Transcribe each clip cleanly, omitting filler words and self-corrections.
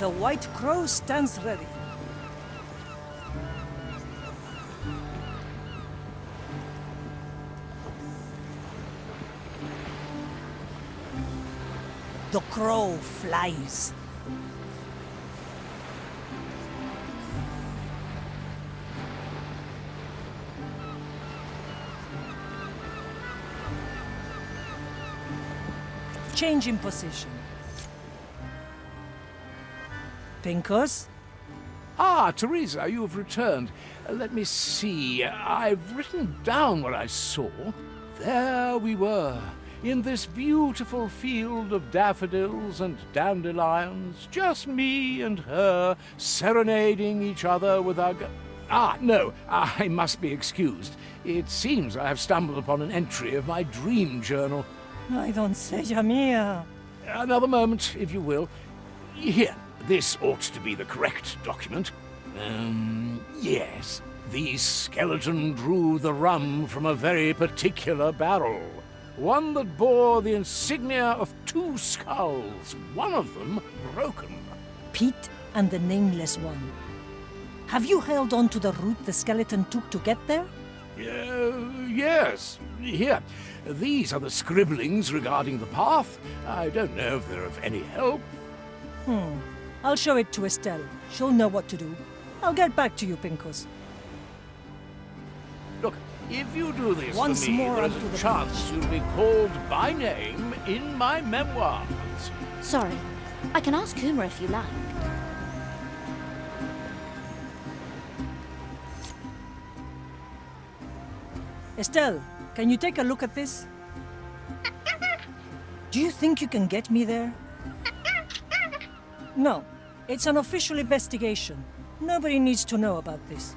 The White Crow stands ready. The crow flies. Change in position. Pinkos? Ah, Teresa, you have returned. Let me see. I've written down what I saw. There we were, in this beautiful field of daffodils and dandelions, just me and her serenading each other with our... No, I must be excused. It seems I have stumbled upon an entry of my dream journal. I don't say, Jamia. Another moment, if you will. Here, this ought to be the correct document. Yes. The skeleton drew the rum from a very particular barrel. One that bore the insignia of 2 skulls, one of them broken. Pete and the Nameless One. Have you held on to the route the skeleton took to get there? Yes. Here. These are the scribblings regarding the path. I don't know if they're of any help. I'll show it to Estelle. She'll know what to do. I'll get back to you, Pinkos. Look, if you do this Once for me, more there's onto a the chance you'll be called by name in my memoirs. Sorry. I can ask Kuma if you like. Estelle, can you take a look at this? Do you think you can get me there? No, it's an official investigation. Nobody needs to know about this.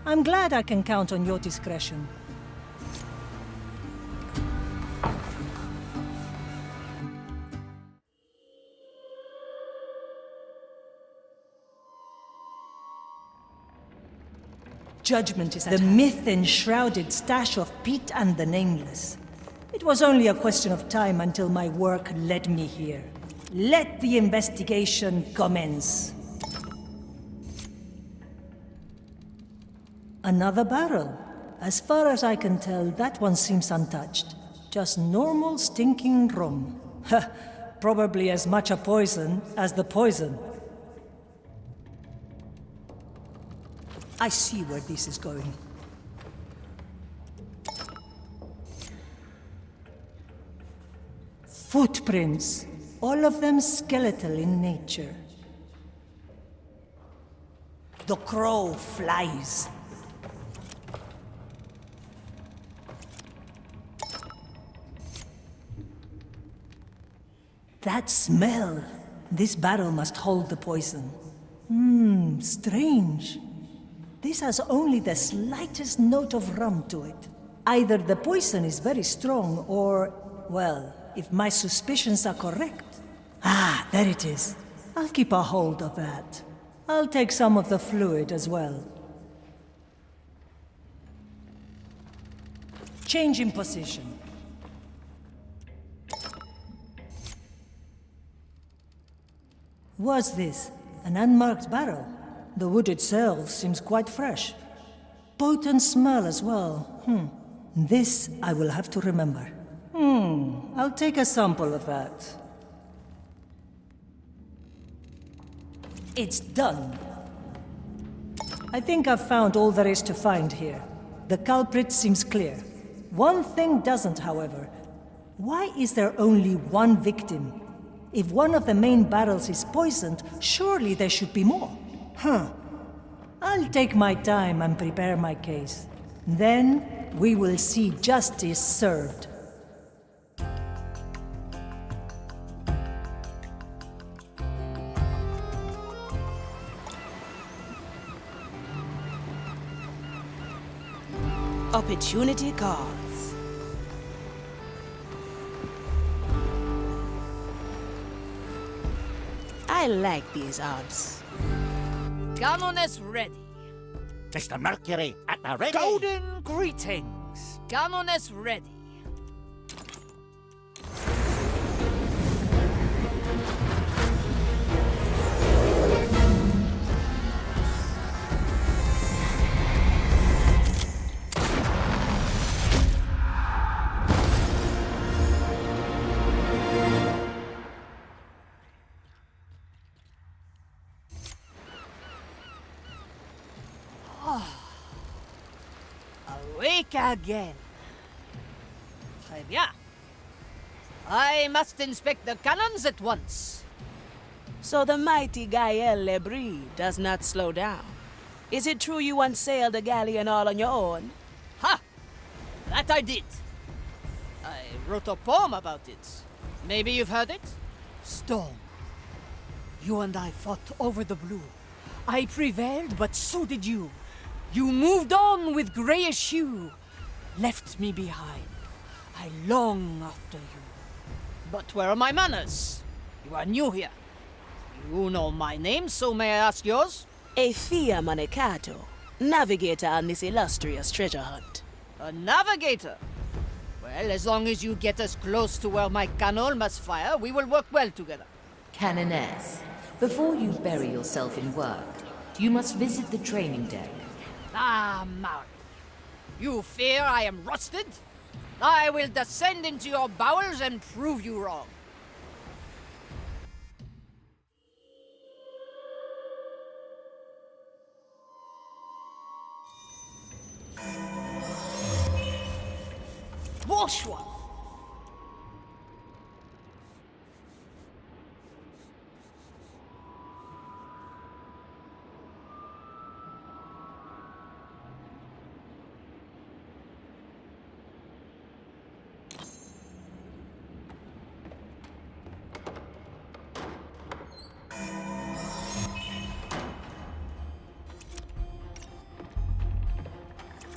I'm glad I can count on your discretion. Judgment is at the myth-enshrouded stash of Pete and the Nameless. It was only a question of time until my work led me here. Let the investigation commence. Another barrel. As far as I can tell, that one seems untouched. Just normal stinking rum. Probably as much a poison as the poison. I see where this is going. Footprints. All of them skeletal in nature. The crow flies. That smell. This barrel must hold the poison. Strange. This has only the slightest note of rum to it. Either the poison is very strong or, well, if my suspicions are correct. Ah, there it is. I'll keep a hold of that. I'll take some of the fluid as well. Change in position. What's this? An unmarked barrel? The wood itself seems quite fresh. Potent smell as well. This I will have to remember. I'll take a sample of that. It's done. I think I've found all there is to find here. The culprit seems clear. One thing doesn't, however. Why is there only one victim? If one of the main barrels is poisoned, surely there should be more. I'll take my time and prepare my case. Then we will see justice served. Opportunity calls. I like these odds. Canon is ready. Mr. Mercury at the ready. Golden greetings. Canon is ready. again. Très bien. I must inspect the cannons at once. So the mighty Gael Lebris does not slow down. Is it true you once sailed a galleon all on your own? Ha! That I did. I wrote a poem about it. Maybe you've heard it? Storm. You and I fought over the blue. I prevailed, but so did you. You moved on with grayish hue, left me behind. I long after you. But where are my manners? You are new here. You know my name, so may I ask yours? Aethea Monecato, navigator on this illustrious treasure hunt. A navigator? Well, as long as you get us close to where my canal must fire, we will work well together. Canoness, before you bury yourself in work, you must visit the training deck. Ah, Maori. You fear I am rusted? I will descend into your bowels and prove you wrong. Bonsoir.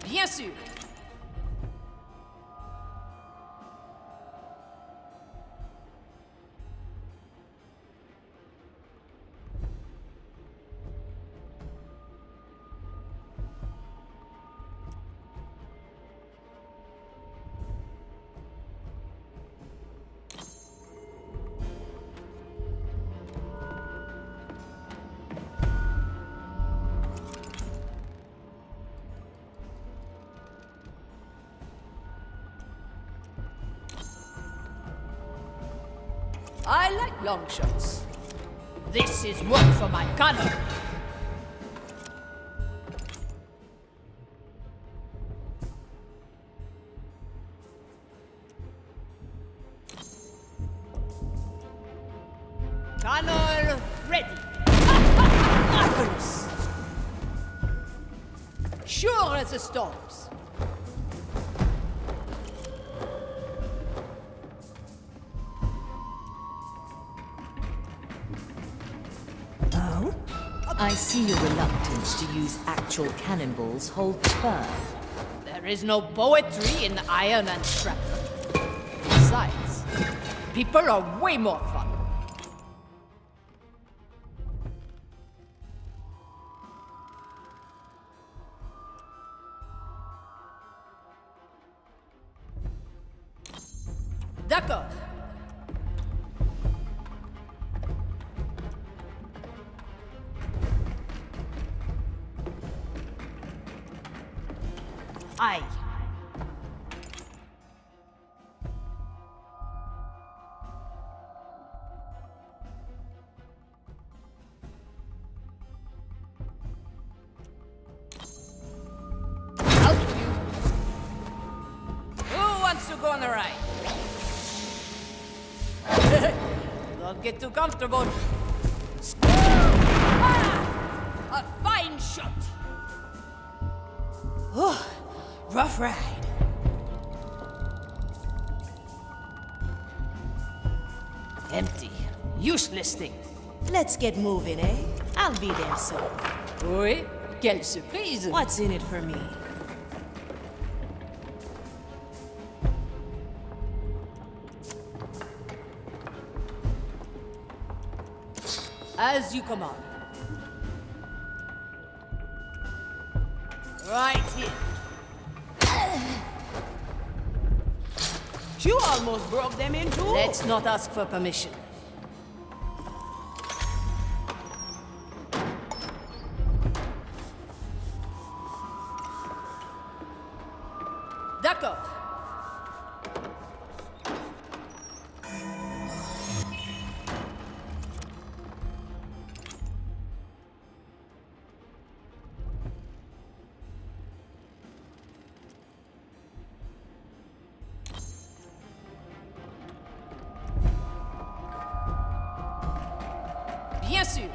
Bien sûr. I like long shots. This is work for my canal. Canal ready. Marvelous. Sure as the storms. I see your reluctance to use actual cannonballs holds firm. There is no poetry in iron and shrapnel. Besides, people are way more fun. D'accord. Aye. I'll give you. Who wants to go on a ride? Don't get too comfortable. Ah! A fine shot. Oh, rough ride. Empty. Useless thing. Let's get moving, eh? I'll be there soon. Oui, quelle surprise. What's in it for me? As you command. Right here. You almost broke them in two. Let's not ask for permission. D'accord. sûr.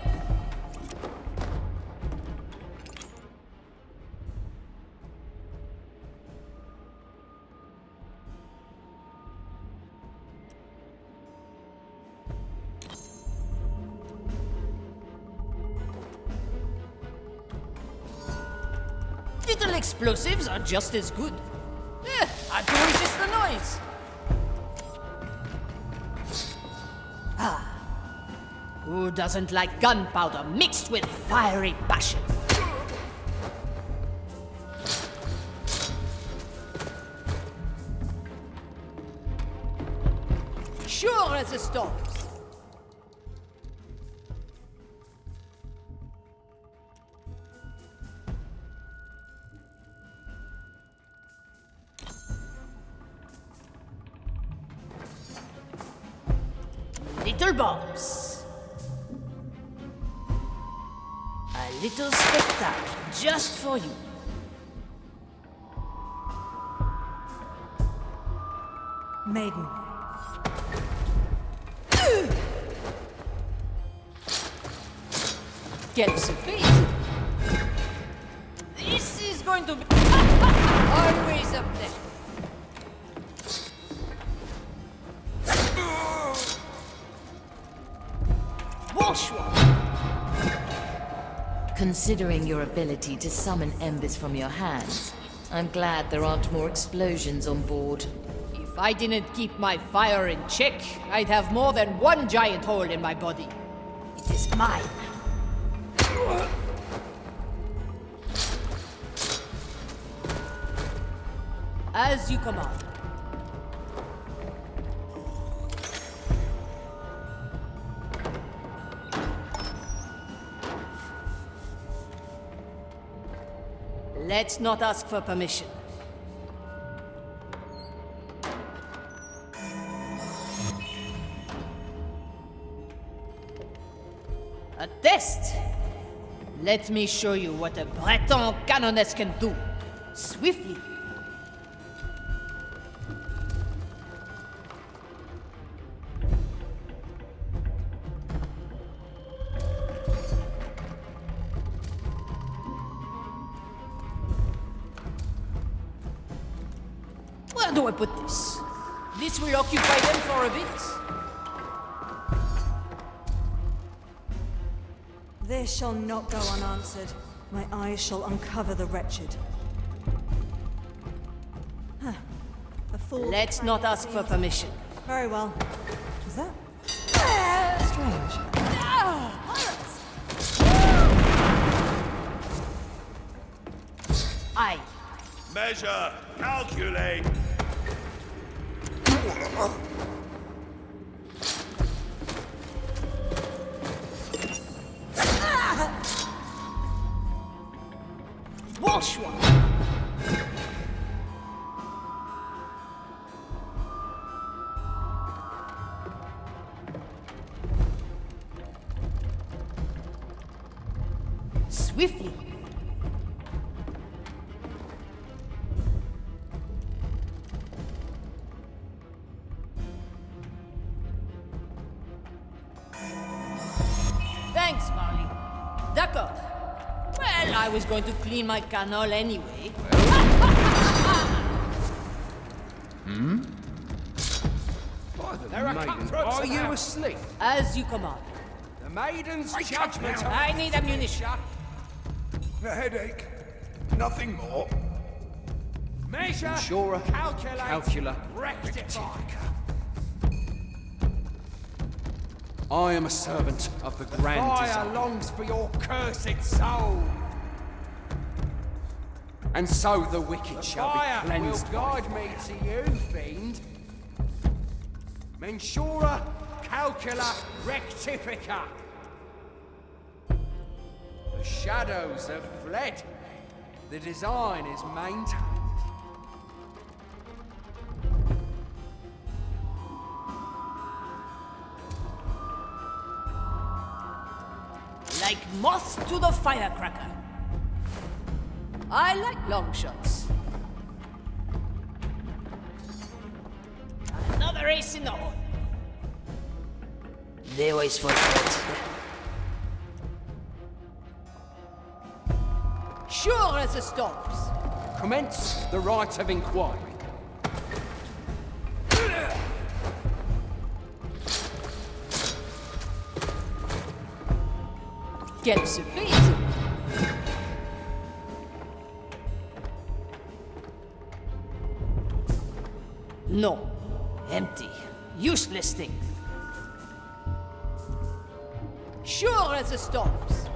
Little explosives are just as good. I can resist the noise. Who doesn't like gunpowder mixed with fiery passion? Sure as the storms. Little bombs. A little spectacle just for you. Maiden. Quelle surprise! This is going to be always up there. Considering your ability to summon embers from your hands, I'm glad there aren't more explosions on board. If I didn't keep my fire in check, I'd have more than one giant hole in my body. It is mine. As you command. Let's not ask for permission. A test! Let me show you what a Breton canoness can do. Swiftly. Where do I put this? This will occupy them for a bit. This shall not go unanswered. My eyes shall uncover the wretched. Huh. A fool. Let's not ask for permission. Very well. Is that strange? I. Measure, calculate. Bonsoir. Swiftly. Thanks, Marley. D'accord. Well, I was going to clean my canal anyway. By the maiden, are you asleep? As you command. The maiden's judgment. I need ammunition. A headache. Nothing more. Measure, Insurer, calculate, calcula, rectify. I am a servant of the grand design. longs for your cursed soul. And so the wicked shall be Fire will cleansed by guide me to you, fiend. Mensura calcula rectifica. The shadows have fled. The design is maintained. Like moth to the firecracker. I like long shots. Another ace in the hole. They always forget. as the storms. Commence the right of inquiry. Quelle surprise! No. Empty. Useless thing. Sure as the storms.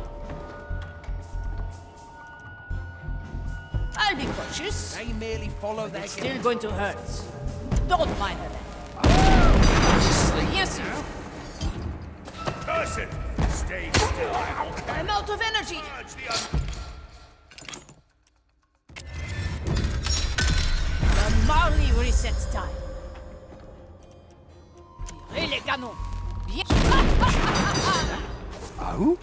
I'll be cautious. They merely follow their It's still going to hurt. Don't mind her then. Yes, sir. Curse it! Stay still. I'm out of energy. Purge the The Marley resets time. Tirez les canons. Bien. Oh?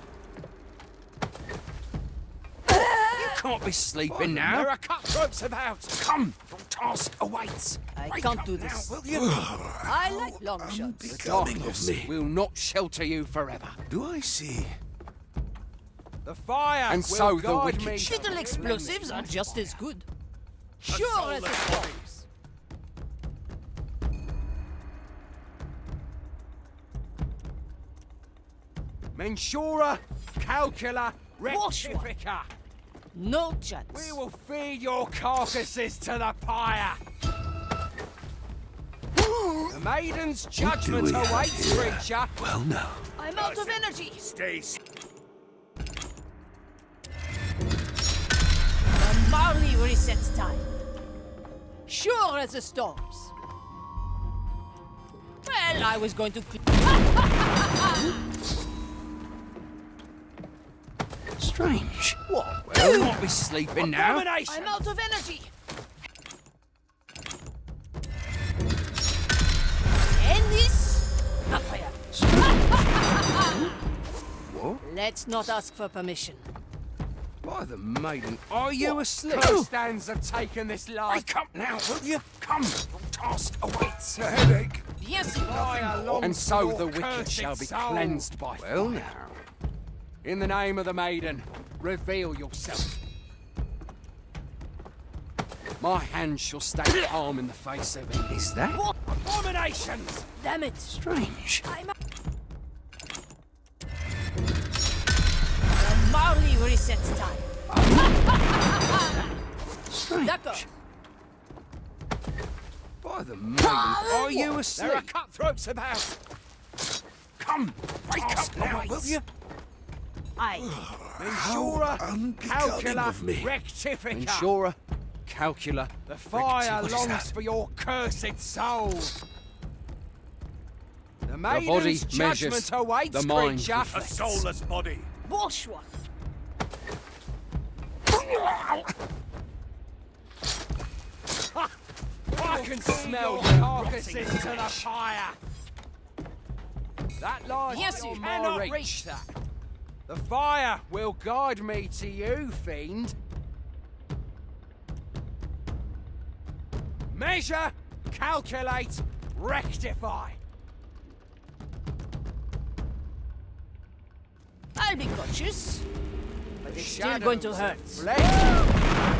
You can't be sleeping now. There are cutthroats about. Come, your task awaits. I Wake can't up do now, this. will you? I like long shots. The darkness will not shelter you forever. Do I see? The fire And will so the guide wicked me. Little explosives are just as good. Sure as the storms. Mensura, calcula, Wash one. rectifica. No chance. We will feed your carcasses to the pyre. The maiden's judgment we have awaits, here? creature. Well, no. I'm out of energy. Stay. The Marley resets time. Sure as the storms. Well, I was going to... Strange. What? Well, not be sleeping now. I'm out of energy. And this... Vampire. What? Let's not ask for permission. By the maiden, are you asleep? Stands have taken this life. Wake up now, will you? Come, your task awaits. A headache. Yes, And so the wicked shall be cleansed by fire. Now, in the name of the maiden, reveal yourself. My hand shall stay calm in the face of it. Is that What? Abominations! Damn it. strange? I'm... The Marley resets time. Strange. D'accord. By the maiden, are you asleep? There are cutthroats about. Come, wake up now, will you? Aye. Mensura, unbecoming calcula, of me. rectifica. Mensura, calcula, The fire What is longs that? for your cursed soul. The the maiden's body judgment measures, awaits, the mind creature. A reflects. soulless body. Bourgeois. I can smell your carcasses to the fire. That lies Yes, beyond you my cannot reach. reach that. The fire will guide me to you, fiend. Measure, calculate, rectify. I'll be cautious. But it's still going to hurt. Flesh.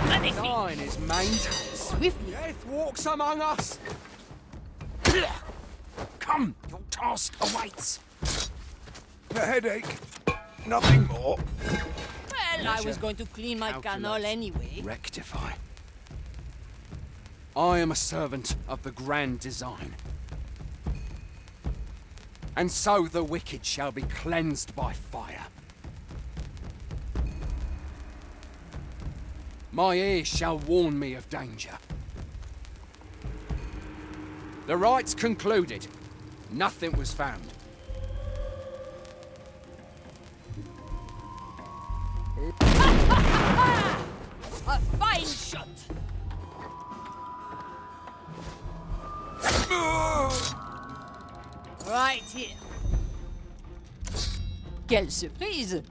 Magnifique. Thine is maimed. Swiftly. Death walks among us. Come, your task awaits. A headache. Nothing more. Well, I was going to clean my canal anyway. Rectify. I am a servant of the grand design. And so the wicked shall be cleansed by fire. My ears shall warn me of danger. The rites concluded. Nothing was found. A fine shot. Right here. Quelle surprise!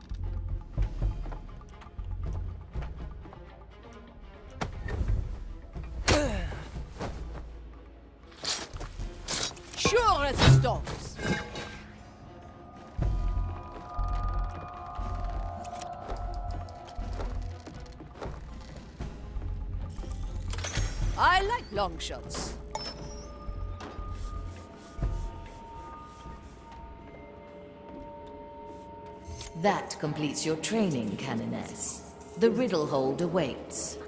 Sure as the storms. like long shots. That completes your training, Canoness. The riddle hold awaits.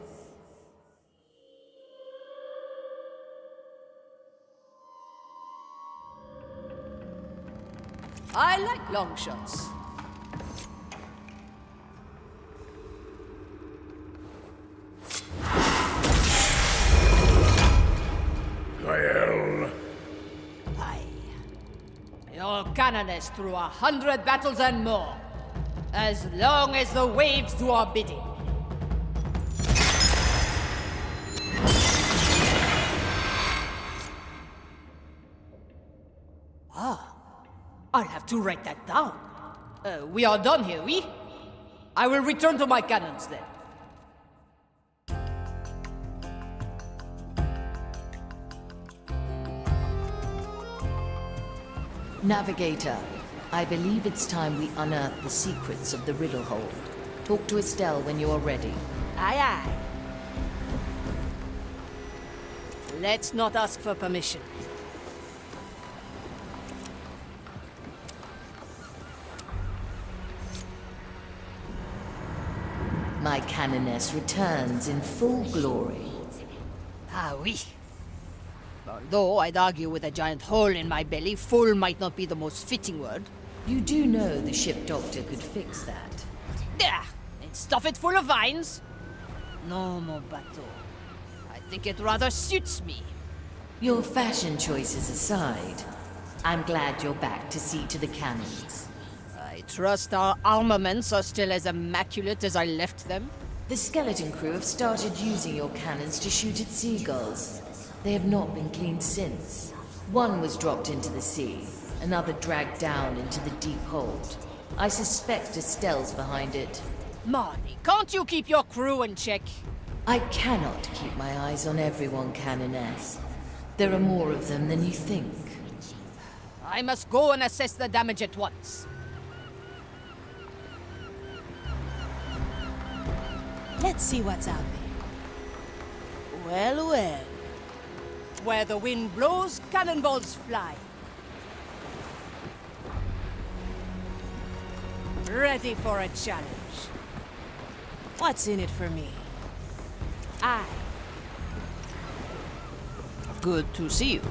I like long shots. Gael. Aye. Your Canoness through 100 battles and more. As long as the waves do our bidding. I'll have to write that down. We are done here, oui? I will return to my cannons then. Navigator, I believe it's time we unearth the secrets of the riddle hold. Talk to Estelle when you are ready. Aye, aye. Let's not ask for permission. My Canoness returns in full glory. Ah, oui. Although I'd argue with a giant hole in my belly, full might not be the most fitting word. You do know the ship doctor could fix that. Yeah, and stuff it full of vines. No more bateau. I think it rather suits me. Your fashion choices aside, I'm glad you're back to see to the cannons. I trust our armaments are still as immaculate as I left them. The skeleton crew have started using your cannons to shoot at seagulls. They have not been cleaned since. One was dropped into the sea, another dragged down into the deep hold. I suspect Estelle's behind it. Marnie, can't you keep your crew in check? I cannot keep my eyes on everyone, Canoness. There are more of them than you think. I must go and assess the damage at once. Let's see what's out there. Well, well. Where the wind blows, cannonballs fly. Ready for a challenge. What's in it for me? Aye. Good to see you.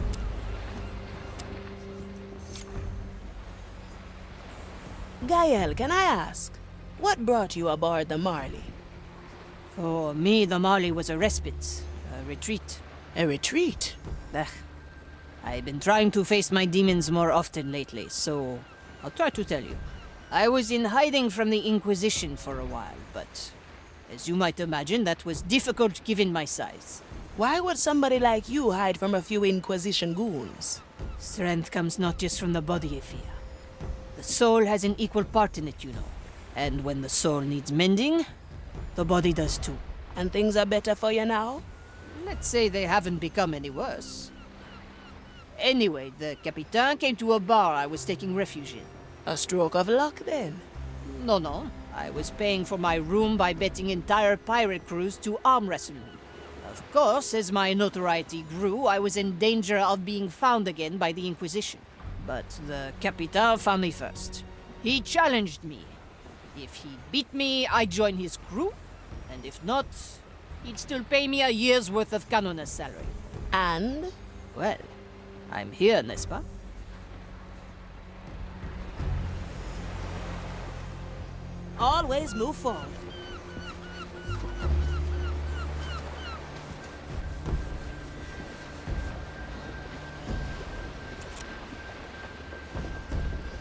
Gael, can I ask? What brought you aboard the Marley? For me, the Marley was a respite, a retreat. A retreat? Ugh. I've been trying to face my demons more often lately, so I'll try to tell you. I was in hiding from the Inquisition for a while, but as you might imagine, that was difficult given my size. Why would somebody like you hide from a few Inquisition goons? Strength comes not just from the body, Ifia. The soul has an equal part in it, you know. And when the soul needs mending, the body does too. And things are better for you now? Let's say they haven't become any worse. Anyway, the Capitan came to a bar I was taking refuge in. A stroke of luck, then? No. I was paying for my room by betting entire pirate crews to arm wrestle me. Of course, as my notoriety grew, I was in danger of being found again by the Inquisition. But the Capitan found me first. He challenged me. If he beat me, I'd join his crew. And if not, he'd still pay me a year's worth of Canonir's salary. And? Well, I'm here, n'est-ce pas? Always move forward.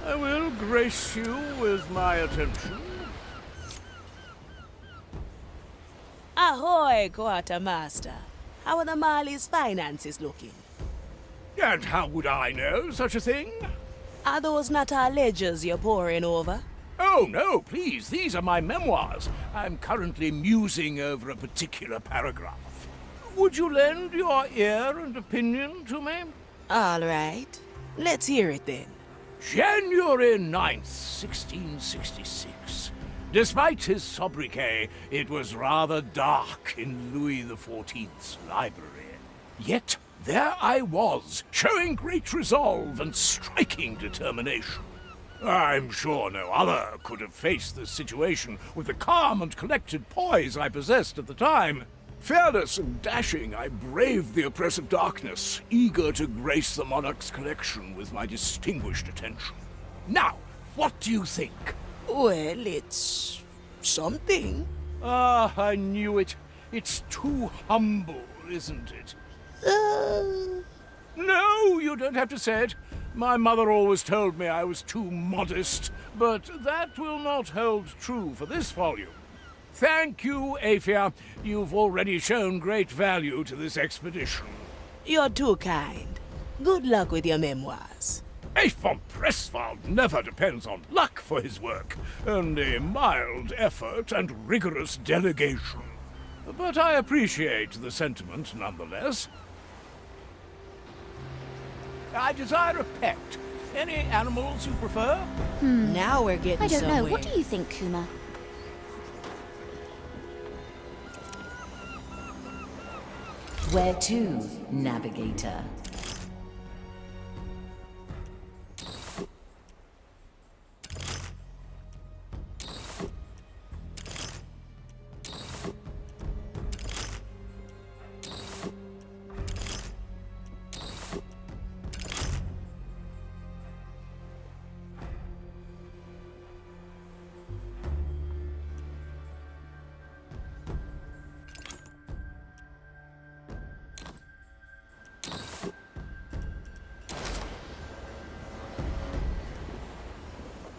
I will grace you with my attention. Ahoy, Quartermaster. How are the Marley's finances looking? And how would I know such a thing? Are those not our ledgers you're poring over? Oh, no, please. These are my memoirs. I'm currently musing over a particular paragraph. Would you lend your ear and opinion to me? All right. Let's hear it then. January 9th, 1666. Despite his sobriquet, it was rather dark in Louis XIV's library. Yet there I was, showing great resolve and striking determination. I'm sure no other could have faced this situation with the calm and collected poise I possessed at the time. Fearless and dashing, I braved the oppressive darkness, eager to grace the monarch's collection with my distinguished attention. Now, what do you think? Well, it's something. Ah, I knew it. It's too humble, isn't it? No, you don't have to say it. My mother always told me I was too modest, but that will not hold true for this volume. Thank you, Aphia. You've already shown great value to this expedition. You're too kind. Good luck with your memoirs. A von Presswald never depends on luck for his work, only mild effort and rigorous delegation. But I appreciate the sentiment nonetheless. I desire a pet. Any animals you prefer? Now we're getting I don't somewhere. know. What do you think, Kuma? Where to, navigator?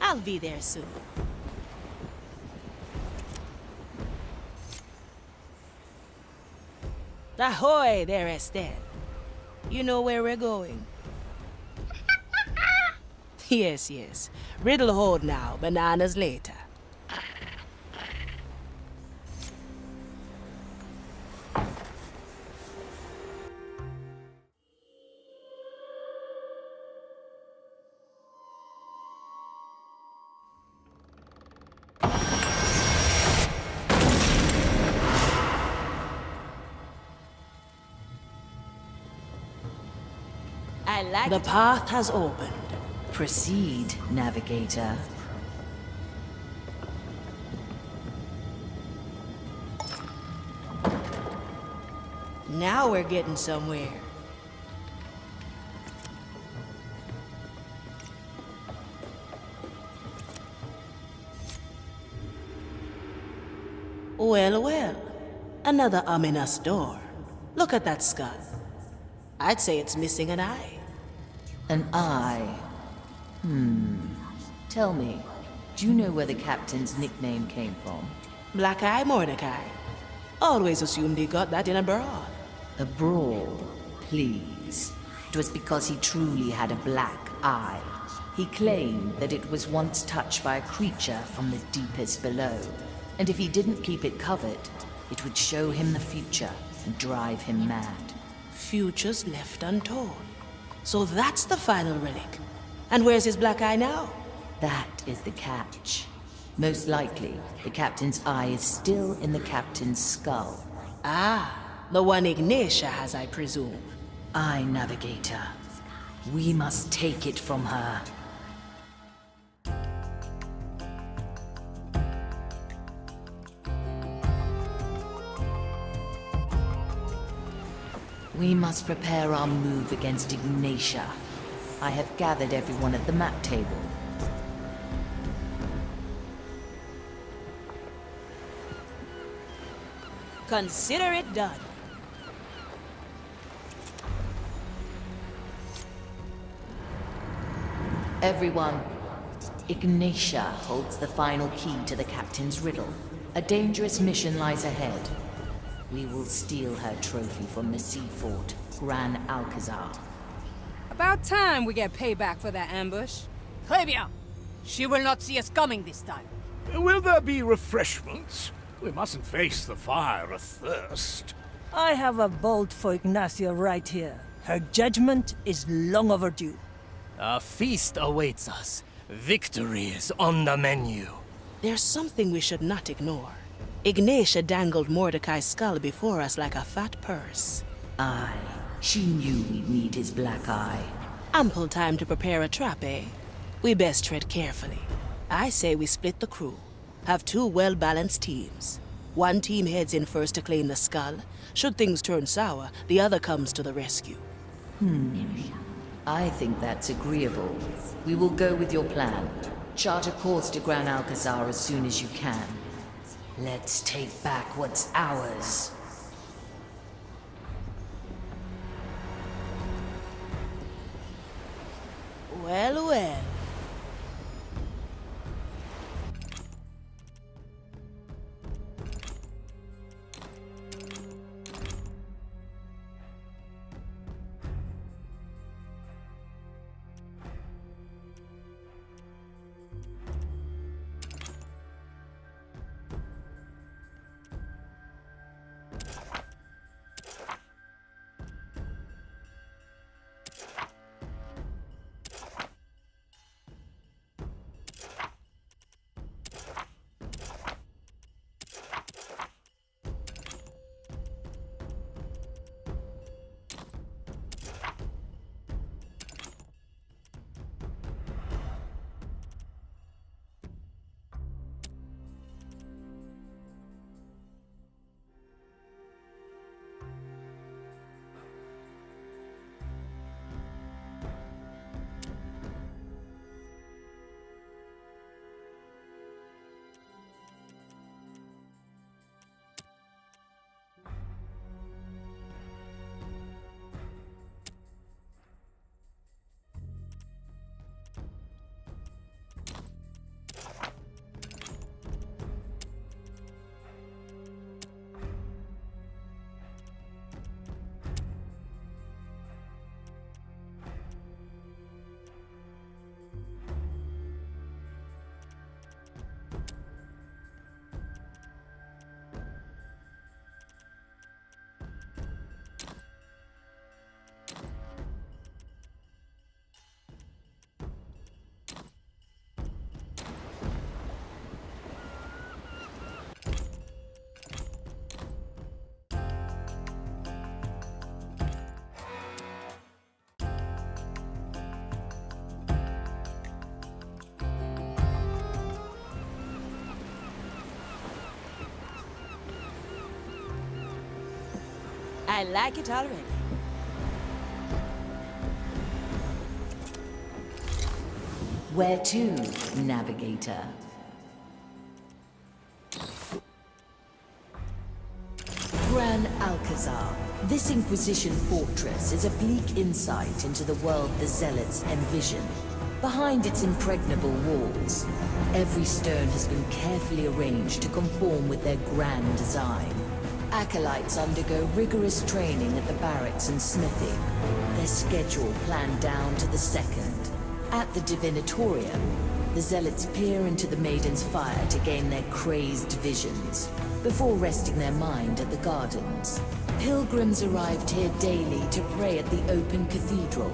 I'll be there soon. Ahoy there, Estelle. You know where we're going? Yes, yes. Riddle hold now, bananas later. The path has opened. Proceed, navigator. Now we're getting somewhere. Well, well. Another ominous door. Look at that skull. I'd say it's missing an eye. An eye. Tell me, do you know where the captain's nickname came from? Black Eye Mordecai. Always assumed he got that in a brawl. A brawl, please. It was because he truly had a black eye. He claimed that it was once touched by a creature from the deepest below, and if he didn't keep it covered, it would show him the future and drive him mad. Futures left untold. So that's the final relic. And where's his black eye now? That is the catch. Most likely, the captain's eye is still in the captain's skull. Ah, the one Ignatia has, I presume. Aye, navigator. We must take it from her. We must prepare our move against Ignatia. I have gathered everyone at the map table. Consider it done. Everyone, Ignatia holds the final key to the captain's riddle. A dangerous mission lies ahead. We will steal her trophy from the sea fort, Gran Alcazar. About time we get payback for that ambush. Très bien. She will not see us coming this time. Will there be refreshments? We mustn't face the fire athirst. I have a bolt for Ignacia right here. Her judgment is long overdue. A feast awaits us. Victory is on the menu. There's something we should not ignore. Ignatia dangled Mordecai's skull before us like a fat purse. Aye, She knew we'd need his black eye. Ample time to prepare a trap, eh? We best tread carefully. I say we split the crew. Have two well-balanced teams. One team heads in first to claim the skull. Should things turn sour, the other comes to the rescue. I think that's agreeable. We will go with your plan. Chart a course to Gran Alcazar as soon as you can. Let's take back what's ours. Well, well. I like it already. Where to, navigator? Gran Alcazar. This Inquisition fortress is a bleak insight into the world the Zealots envision. Behind its impregnable walls, every stone has been carefully arranged to conform with their grand design. Acolytes undergo rigorous training at the barracks and smithy, their schedule planned down to the second. At the Divinatorium, the Zealots peer into the Maiden's fire to gain their crazed visions, before resting their mind at the gardens. Pilgrims arrived here daily to pray at the open cathedral,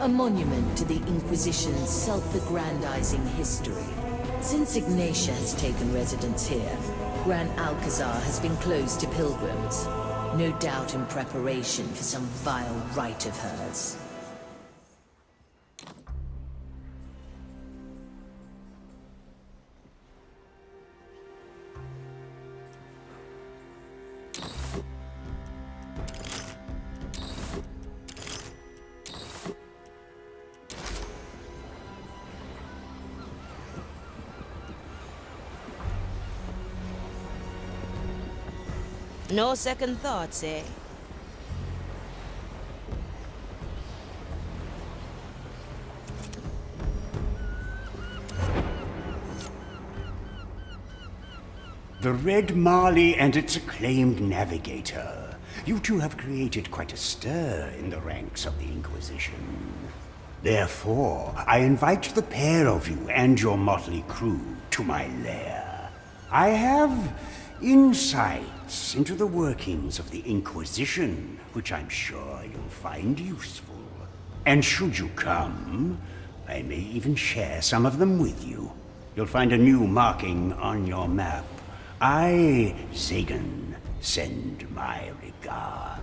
a monument to the Inquisition's self-aggrandizing history. Since Ignatia has taken residence here, Gran Alcazar has been closed to pilgrims, no doubt in preparation for some vile rite of hers. No second thoughts, eh? The Red Marley and its acclaimed navigator. You two have created quite a stir in the ranks of the Inquisition. Therefore, I invite the pair of you and your motley crew to my lair. I have insights into the workings of the Inquisition, which I'm sure you'll find useful. And should you come, I may even share some of them with you. You'll find a new marking on your map. I, Zagan, send my regards.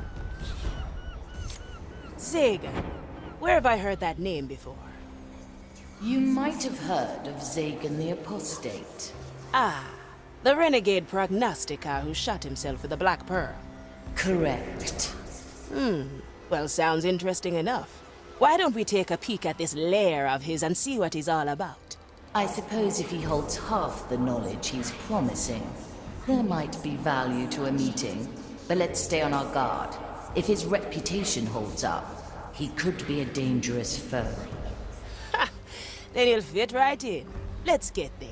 Zagan. Where have I heard that name before? You might have heard of Zagan the Apostate. Ah, the renegade prognosticator who shot himself with a black pearl. Correct. Well, sounds interesting enough. Why don't we take a peek at this lair of his and see what he's all about? I suppose if he holds half the knowledge he's promising, there might be value to a meeting. But let's stay on our guard. If his reputation holds up, he could be a dangerous foe. Ha! Then he'll fit right in. Let's get there.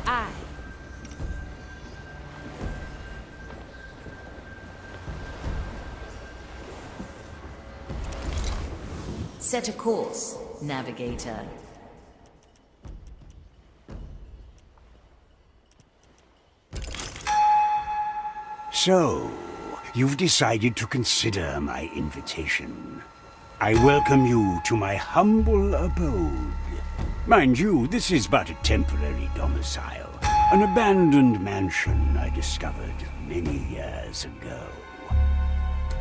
Aye. Set a course, navigator. So, you've decided to consider my invitation. I welcome you to my humble abode. Mind you, this is but a temporary domicile, an abandoned mansion I discovered many years ago.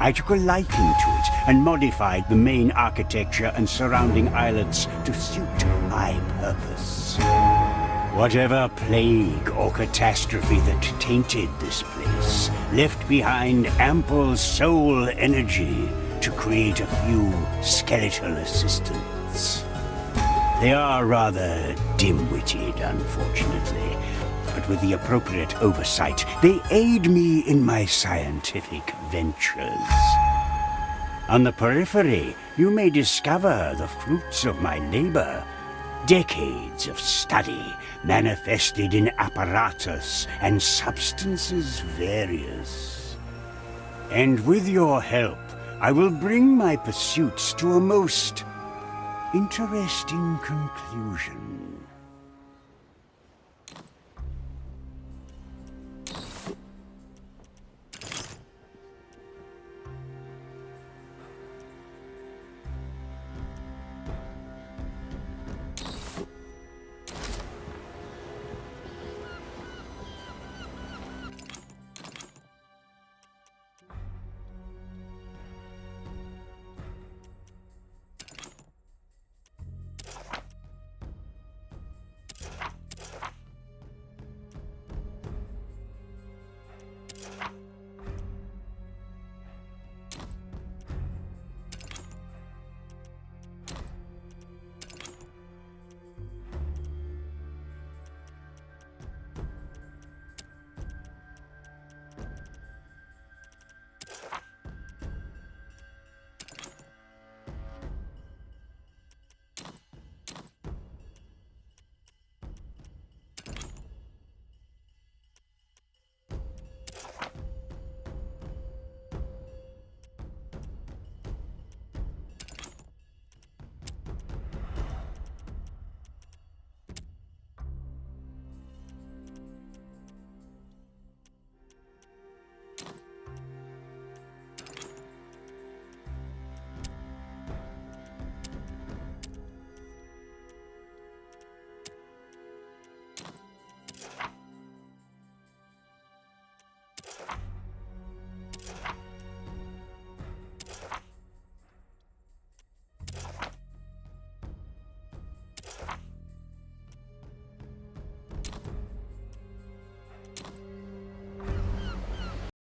I took a liking to it and modified the main architecture and surrounding islets to suit my purpose. Whatever plague or catastrophe that tainted this place left behind ample soul energy to create a few skeletal assistants. They are rather dim-witted, unfortunately, but with the appropriate oversight, they aid me in my scientific ventures. On the periphery, you may discover the fruits of my labor. Decades of study manifested in apparatus and substances various. And with your help, I will bring my pursuits to a most interesting conclusion.